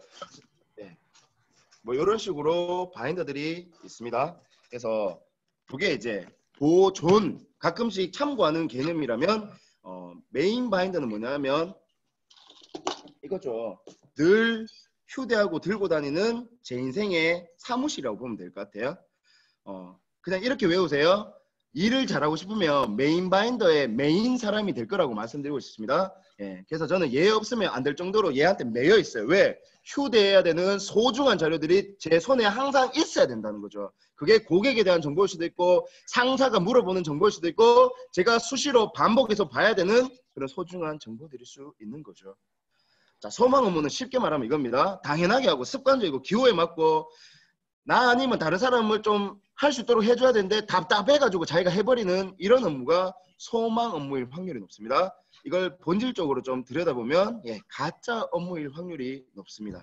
뭐 이런 식으로 바인더들이 있습니다. 그래서 그게 이제 보존 가끔씩 참고하는 개념이라면 메인 바인더는 뭐냐면 이거죠. 늘 휴대하고 들고 다니는 제 인생의 사무실이라고 보면 될 것 같아요. 그냥 이렇게 외우세요. 일을 잘하고 싶으면 메인 바인더의 메인 사람이 될 거라고 말씀드리고 싶습니다. 그래서 저는 얘 없으면 안 될 정도로 얘한테 매여 있어요. 왜? 휴대해야 되는 소중한 자료들이 제 손에 항상 있어야 된다는 거죠. 그게 고객에 대한 정보일 수도 있고 상사가 물어보는 정보일 수도 있고 제가 수시로 반복해서 봐야 되는 그런 소중한 정보들일 수 있는 거죠. 자, 소망 업무는 쉽게 말하면 이겁니다. 당연하게 하고 습관적이고 기호에 맞고 나 아니면 다른 사람을 좀 할 수 있도록 해줘야 되는데 답답해가지고 자기가 해버리는 이런 업무가 소망 업무일 확률이 높습니다. 이걸 본질적으로 좀 들여다보면 가짜 업무일 확률이 높습니다.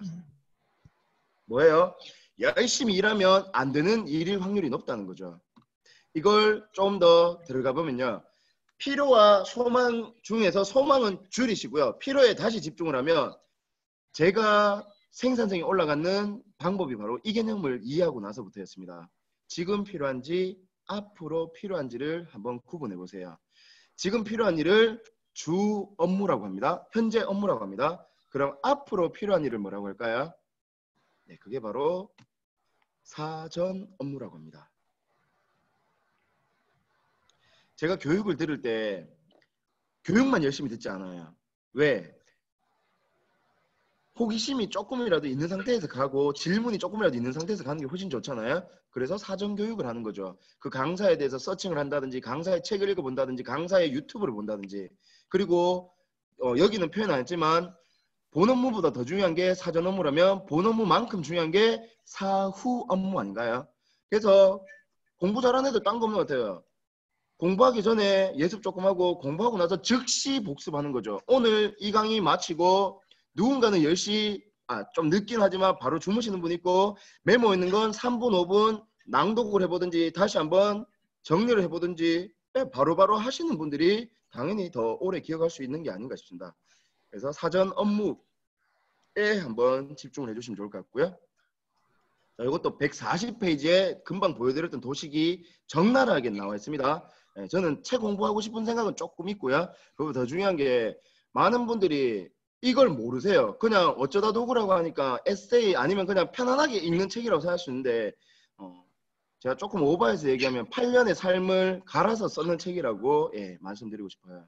뭐예요? 열심히 일하면 안 되는 일일 확률이 높다는 거죠. 이걸 좀 더 들어가 보면요. 필요와 소망 중에서 소망은 줄이시고요. 필요에 다시 집중을 하면 제가 생산성이 올라가는 방법이 바로 이 개념을 이해하고 나서부터였습니다. 지금 필요한지 앞으로 필요한지를 한번 구분해 보세요. 지금 필요한 일을 주 업무라고 합니다. 현재 업무라고 합니다. 그럼 앞으로 필요한 일을 뭐라고 할까요? 네, 그게 바로 사전 업무라고 합니다. 제가 교육을 들을 때 교육만 열심히 듣지 않아요. 왜? 호기심이 조금이라도 있는 상태에서 가고 질문이 조금이라도 있는 상태에서 가는 게 훨씬 좋잖아요. 그래서 사전 교육을 하는 거죠. 그 강사에 대해서 서칭을 한다든지 강사의 책을 읽어본다든지 강사의 유튜브를 본다든지 그리고 여기는 표현 안 했지만 본 업무보다 더 중요한 게 사전 업무라면 본 업무만큼 중요한 게 사후 업무 아닌가요? 그래서 공부 잘하는 애들 딴 거 없는 것 같아요. 공부하기 전에 예습 조금 하고 공부하고 나서 즉시 복습하는 거죠. 오늘 이 강의 마치고 누군가는 10시 좀 늦긴 하지만 바로 주무시는 분 있고 메모 있는 건 3분 5분 낭독을 해보든지 다시 한번 정리를 해보든지 바로바로 하시는 분들이 당연히 더 오래 기억할 수 있는 게 아닌가 싶습니다. 그래서 사전 업무에 한번 집중을 해주시면 좋을 것 같고요. 자, 이것도 140페이지에 금방 보여드렸던 도식이 적나라하게 나와 있습니다. 저는 책 공부하고 싶은 생각은 조금 있고요. 그리고 더 중요한 게 많은 분들이 이걸 모르세요. 그냥 어쩌다 도구라고 하니까 에세이 아니면 그냥 편안하게 읽는 책이라고 생각할 수 있는데 제가 조금 오버해서 얘기하면 8년의 삶을 갈아서 썼는 책이라고 말씀드리고 싶어요.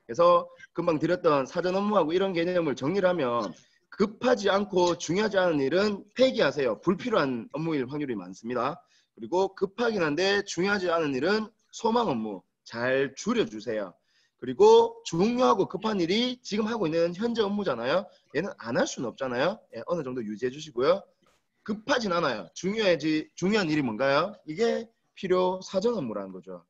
그래서 금방 드렸던 사전 업무하고 이런 개념을 정리를 하면 급하지 않고 중요하지 않은 일은 폐기하세요. 불필요한 업무일 확률이 많습니다. 그리고 급하긴 한데 중요하지 않은 일은 소망 업무 잘 줄여주세요. 그리고 중요하고 급한 일이 지금 하고 있는 현재 업무잖아요. 얘는 안 할 수는 없잖아요. 어느 정도 유지해 주시고요. 급하진 않아요. 중요한 일이 뭔가요? 이게 필요 사전 업무라는 거죠.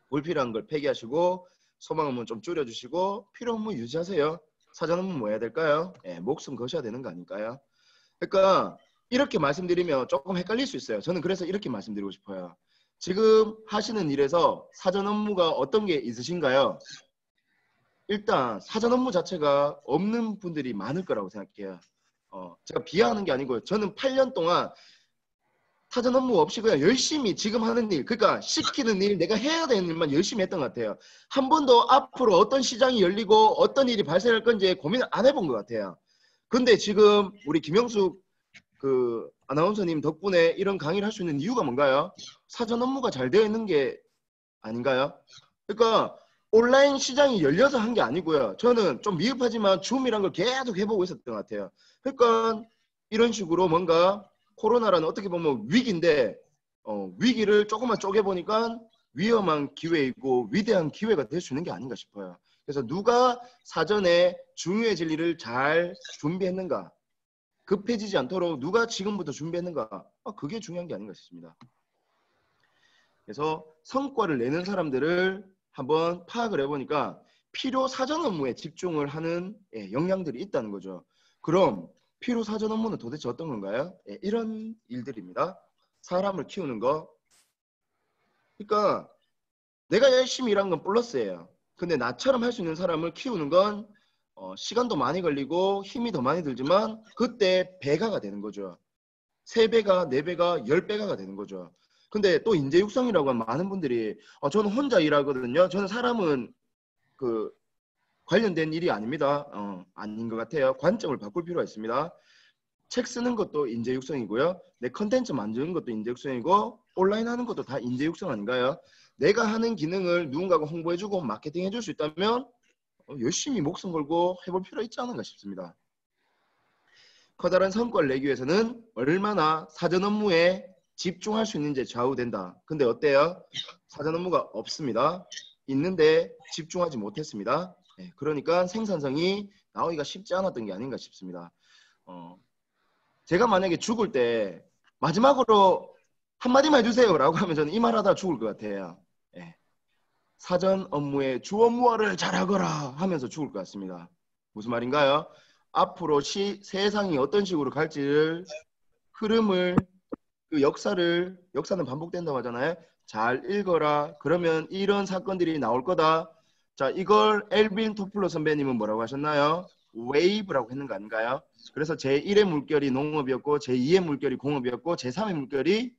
불필요한 걸 폐기하시고 소망 업무 좀 줄여주시고 필요 업무 유지하세요. 사전 업무 뭐 해야 될까요? 목숨 거셔야 되는 거 아닐까요? 그러니까 이렇게 말씀드리면 조금 헷갈릴 수 있어요. 저는 그래서 이렇게 말씀드리고 싶어요. 지금 하시는 일에서 사전 업무가 어떤 게 있으신가요? 일단 사전 업무 자체가 없는 분들이 많을 거라고 생각해요. 제가 비하하는 게 아니고요. 저는 8년 동안 사전 업무 없이 그냥 열심히 지금 하는 일, 그러니까 시키는 일, 내가 해야 되는 일만 열심히 했던 것 같아요. 한 번도 앞으로 어떤 시장이 열리고 어떤 일이 발생할 건지 고민을 안 해본 것 같아요. 근데 지금 우리 김영숙 그 아나운서님 덕분에 이런 강의를 할 수 있는 이유가 뭔가요? 사전 업무가 잘 되어 있는 게 아닌가요? 그러니까 온라인 시장이 열려서 한 게 아니고요. 저는 좀 미흡하지만 줌이란 걸 계속 해보고 있었던 것 같아요. 그러니까 이런 식으로 뭔가 코로나라는 어떻게 보면 위기인데 위기를 조금만 쪼개보니까 위험한 기회이고 위대한 기회가 될 수 있는 게 아닌가 싶어요. 그래서 누가 사전에 중요해질 일을 잘 준비했는가, 급해지지 않도록 누가 지금부터 준비했는가, 그게 중요한 게 아닌가 싶습니다. 그래서 성과를 내는 사람들을 한번 파악을 해보니까 필요 사전 업무에 집중을 하는 역량들이 있다는 거죠. 그럼 필요 사전 업무는 도대체 어떤 건가요? 이런 일들입니다. 사람을 키우는 거. 그러니까 내가 열심히 일한 건 플러스예요. 근데 나처럼 할 수 있는 사람을 키우는 건 시간도 많이 걸리고 힘이 더 많이 들지만 그때 배가가 되는 거죠. 3배가, 4배가, 10배가가 되는 거죠. 근데 또 인재 육성이라고 하면 많은 분들이 저는 혼자 일하거든요. 저는 사람은 그 관련된 일이 아닙니다. 아닌 것 같아요. 관점을 바꿀 필요가 있습니다. 책 쓰는 것도 인재 육성이고요. 내 컨텐츠 만드는 것도 인재 육성이고 온라인 하는 것도 다 인재 육성 아닌가요? 내가 하는 기능을 누군가가 홍보해주고 마케팅 해줄 수 있다면 열심히 목숨 걸고 해볼 필요가 있지 않은가 싶습니다. 커다란 성과를 내기 위해서는 얼마나 사전 업무에 집중할 수 있는지 좌우된다. 근데 어때요? 사전 업무가 없습니다. 있는데 집중하지 못했습니다. 그러니까 생산성이 나오기가 쉽지 않았던 게 아닌가 싶습니다. 제가 만약에 죽을 때 마지막으로 한마디만 해주세요 라고 하면 저는 이 말 하다가 죽을 것 같아요. 사전 업무에 주업무화를 잘하거라 하면서 죽을 것 같습니다. 무슨 말인가요? 앞으로 세상이 어떤 식으로 갈지를 흐름을 역사는 반복된다고 하잖아요. 잘 읽어라. 그러면 이런 사건들이 나올 거다. 자, 이걸 엘빈 토플러 선배님은 뭐라고 하셨나요? 웨이브라고 했는 거 아닌가요? 그래서 제1의 물결이 농업이었고 제2의 물결이 공업이었고 제3의 물결이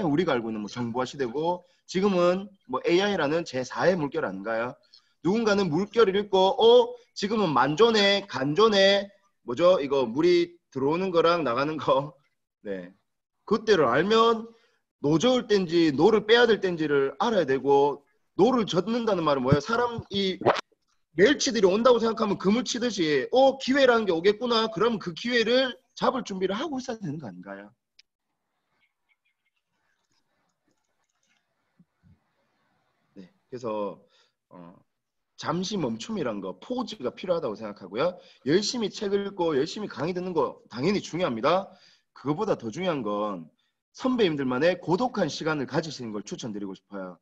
우리가 알고 있는 뭐 정보화 시대고 지금은 뭐 AI라는 제4의 물결 아닌가요? 누군가는 물결을 읽고 지금은 만조네 간조네 뭐죠? 이거 물이 들어오는 거랑 나가는 거 네. 그때를 알면 노 저을 땐지 노를 빼야 될 땐지를 알아야 되고 노를 젓는다는 말은 뭐예요? 사람이 멸치들이 온다고 생각하면 그물 치듯이 기회라는 게 오겠구나. 그럼 그 기회를 잡을 준비를 하고 있어야 되는 거 아닌가요? 네. 그래서 잠시 멈춤이란 거, 포즈가 필요하다고 생각하고요. 열심히 책을 읽고 열심히 강의 듣는 거 당연히 중요합니다. 그거보다 더 중요한 건 선배님들만의 고독한 시간을 가지시는 걸 추천드리고 싶어요.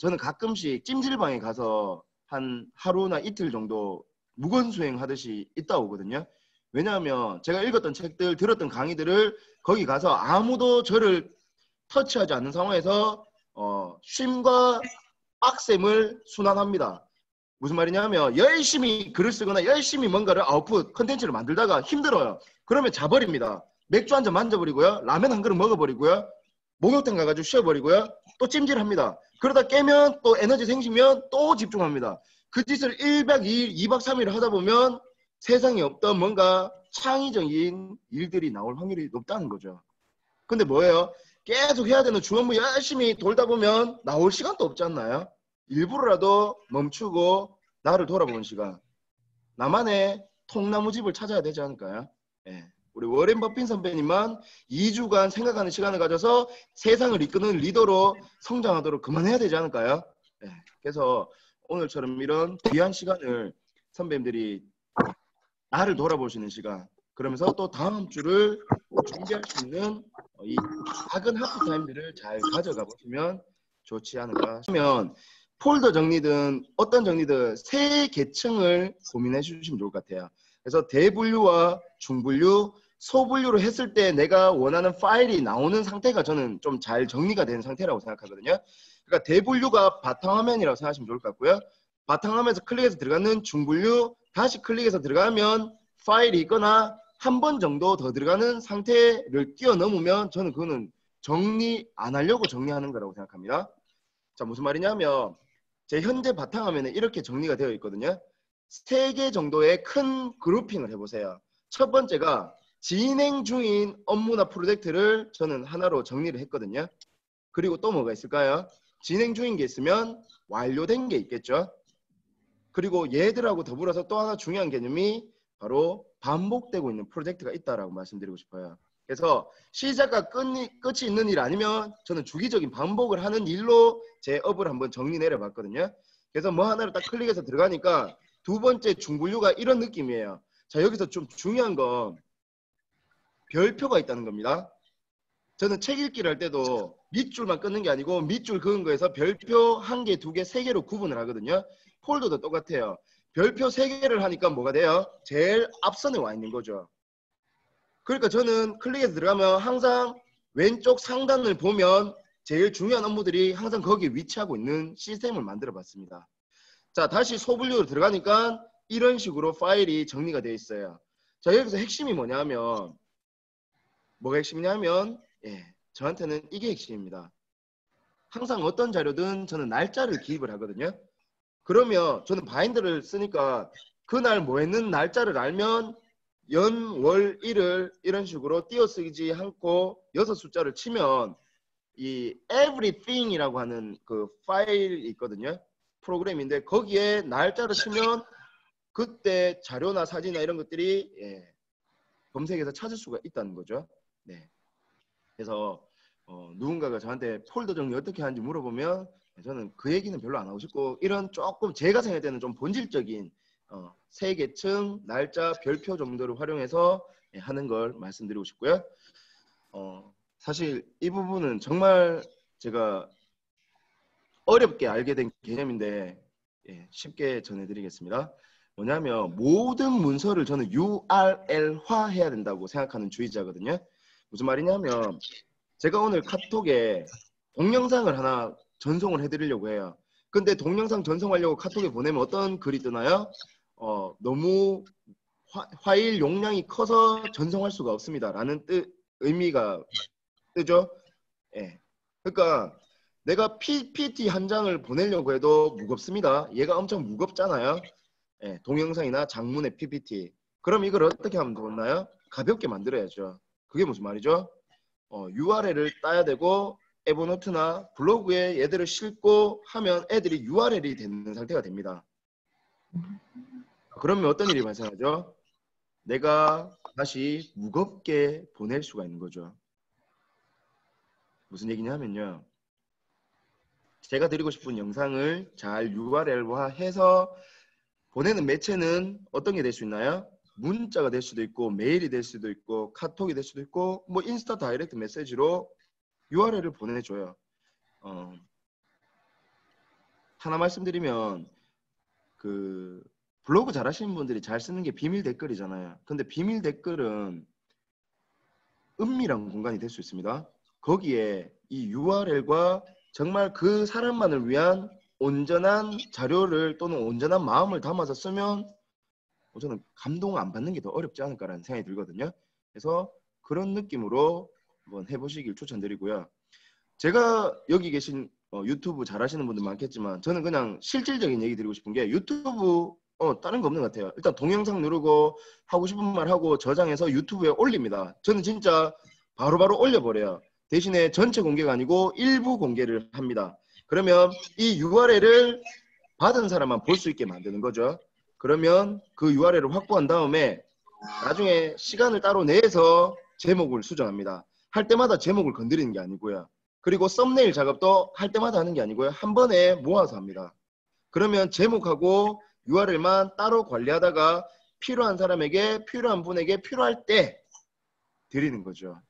저는 가끔씩 찜질방에 가서 한 하루나 이틀 정도 무건수행 하듯이 있다 오거든요. 왜냐하면 제가 읽었던 책들, 들었던 강의들을 거기 가서 아무도 저를 터치하지 않는 상황에서 쉼과 빡셈을 순환합니다. 무슨 말이냐면 열심히 글을 쓰거나 열심히 뭔가를 아웃풋 컨텐츠를 만들다가 힘들어요. 그러면 자버립니다. 맥주 한 잔 만져버리고요. 라면 한 그릇 먹어버리고요. 목욕탕 가가지고 쉬어버리고요. 또 찜질합니다. 그러다 깨면 또 에너지 생기면 또 집중합니다. 그 짓을 1박 2일, 2박 3일을 하다 보면 세상에 없던 뭔가 창의적인 일들이 나올 확률이 높다는 거죠. 근데 뭐예요? 계속 해야 되는 주 업무 열심히 돌다 보면 나올 시간도 없지 않나요? 일부러라도 멈추고 나를 돌아보는 시간. 나만의 통나무집을 찾아야 되지 않을까요? 예. 우리 워렌 버핏 선배님만 2주간 생각하는 시간을 가져서 세상을 이끄는 리더로 성장하도록 그만해야 되지 않을까요? 예. 그래서 오늘처럼 이런 귀한 시간을 선배님들이 나를 돌아보시는 시간, 그러면서 또 다음 주를 준비할 수 있는 이 작은 하프타임들을 잘 가져가 보시면 좋지 않을까 싶으면 폴더 정리든 어떤 정리든 세 계층을 고민해 주시면 좋을 것 같아요. 그래서 대분류와 중분류, 소분류로 했을 때 내가 원하는 파일이 나오는 상태가 저는 좀 잘 정리가 된 상태라고 생각하거든요. 그러니까 대분류가 바탕화면이라고 생각하시면 좋을 것 같고요. 바탕화면에서 클릭해서 들어가는 중분류, 다시 클릭해서 들어가면 파일이 있거나 한 번 정도 더 들어가는 상태를 뛰어넘으면 저는 그거는 정리 안 하려고 정리하는 거라고 생각합니다. 자, 무슨 말이냐면 제 현재 바탕화면에 이렇게 정리가 되어 있거든요. 3개 정도의 큰 그룹핑을 해보세요. 첫 번째가 진행 중인 업무나 프로젝트를 저는 하나로 정리를 했거든요. 그리고 또 뭐가 있을까요? 진행 중인 게 있으면 완료된 게 있겠죠. 그리고 얘들하고 더불어서 또 하나 중요한 개념이 바로 반복되고 있는 프로젝트가 있다라고 말씀드리고 싶어요. 그래서 시작과 끝이 있는 일 아니면 저는 주기적인 반복을 하는 일로 제 업을 한번 정리 내려봤거든요. 그래서 뭐 하나를 딱 클릭해서 들어가니까 두 번째 중분류가 이런 느낌이에요. 자, 여기서 좀 중요한 건 별표가 있다는 겁니다. 저는 책 읽기를 할 때도 밑줄만 끊는 게 아니고 밑줄 그은 거에서 별표 1개, 2개, 3개로 구분을 하거든요. 폴더도 똑같아요. 별표 3개를 하니까 뭐가 돼요? 제일 앞선에 와 있는 거죠. 그러니까 저는 클릭해서 들어가면 항상 왼쪽 상단을 보면 제일 중요한 업무들이 항상 거기에 위치하고 있는 시스템을 만들어 봤습니다. 자, 다시 소분류로 들어가니까 이런 식으로 파일이 정리가 되어 있어요. 자, 여기서 핵심이 뭐냐면 뭐가 핵심이냐면 저한테는 이게 핵심입니다. 항상 어떤 자료든 저는 날짜를 기입을 하거든요. 그러면 저는 바인더를 쓰니까 그날 뭐 했는 날짜를 알면 연, 월, 일을 이런 식으로 띄어쓰지 않고 6숫자를 치면 이 everything이라고 하는 그 파일이 있거든요. 프로그램인데 거기에 날짜를 치면 그때 자료나 사진이나 이런 것들이 검색해서 찾을 수가 있다는 거죠. 네. 그래서 누군가가 저한테 폴더 정리 어떻게 하는지 물어보면 저는 그 얘기는 별로 안 하고 싶고 이런 조금 제가 생각할 때는 좀 본질적인 세 계층, 날짜, 별표 정도를 활용해서 하는 걸 말씀드리고 싶고요. 사실 이 부분은 정말 제가 어렵게 알게 된 개념인데 쉽게 전해드리겠습니다. 뭐냐면 모든 문서를 저는 URL화 해야 된다고 생각하는 주의자거든요. 무슨 말이냐면 제가 오늘 카톡에 동영상을 하나 전송을 해드리려고 해요. 근데 동영상 전송하려고 카톡에 보내면 어떤 글이 뜨나요? 너무 파일 용량이 커서 전송할 수가 없습니다. 라는 의미가 뜨죠? 예. 그러니까 내가 PPT 한 장을 보내려고 해도 무겁습니다. 얘가 엄청 무겁잖아요. 동영상이나 장문의 PPT. 그럼 이걸 어떻게 하면 좋나요? 가볍게 만들어야죠. 그게 무슨 말이죠? URL을 따야 되고 에버노트나 블로그에 얘들을 싣고 하면 애들이 URL이 되는 상태가 됩니다. 그러면 어떤 일이 발생하죠? 내가 다시 무겁게 보낼 수가 있는 거죠. 무슨 얘기냐면요. 제가 드리고 싶은 영상을 잘 URL화해서 보내는 매체는 어떤 게 될 수 있나요? 문자가 될 수도 있고 메일이 될 수도 있고 카톡이 될 수도 있고 뭐 인스타 다이렉트 메시지로 URL을 보내줘요. 하나 말씀드리면 그 블로그 잘하시는 분들이 잘 쓰는 게 비밀 댓글이잖아요. 근데 비밀 댓글은 은밀한 공간이 될 수 있습니다. 거기에 이 URL과 정말 그 사람만을 위한 온전한 자료를 또는 온전한 마음을 담아서 쓰면 저는 감동을 안 받는 게 더 어렵지 않을까라는 생각이 들거든요. 그래서 그런 느낌으로 한번 해보시길 추천드리고요. 제가 여기 계신 유튜브 잘하시는 분들 많겠지만 저는 그냥 실질적인 얘기 드리고 싶은 게 유튜브 다른 거 없는 것 같아요. 일단 동영상 누르고 하고 싶은 말 하고 저장해서 유튜브에 올립니다. 저는 진짜 바로바로 올려버려요. 대신에 전체 공개가 아니고 일부 공개를 합니다. 그러면 이 URL을 받은 사람만 볼 수 있게 만드는 거죠. 그러면 그 URL을 확보한 다음에 나중에 시간을 따로 내서 제목을 수정합니다. 할 때마다 제목을 건드리는 게 아니고요. 그리고 썸네일 작업도 할 때마다 하는 게 아니고요. 한 번에 모아서 합니다. 그러면 제목하고 URL만 따로 관리하다가 필요한 사람에게 필요한 분에게 필요할 때 드리는 거죠.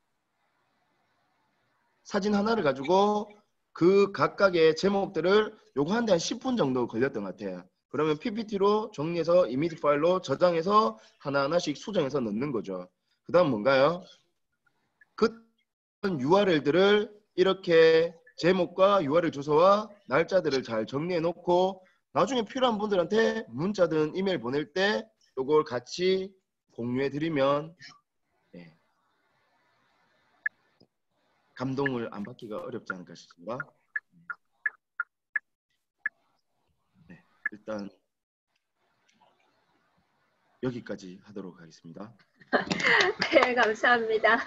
사진 하나를 가지고 그 각각의 제목들을 요거 하는데 한 10분 정도 걸렸던 것 같아요. 그러면 PPT로 정리해서 이미지 파일로 저장해서 하나하나씩 수정해서 넣는 거죠. 그 다음 뭔가요? 그 URL들을 이렇게 제목과 URL 주소와 날짜들을 잘 정리해 놓고 나중에 필요한 분들한테 문자든 이메일 보낼 때 요걸 같이 공유해 드리면 감동을 안 받기가 어렵지 않을까 싶습니다. 네, 일단 여기까지 하도록 하겠습니다. 네, 감사합니다.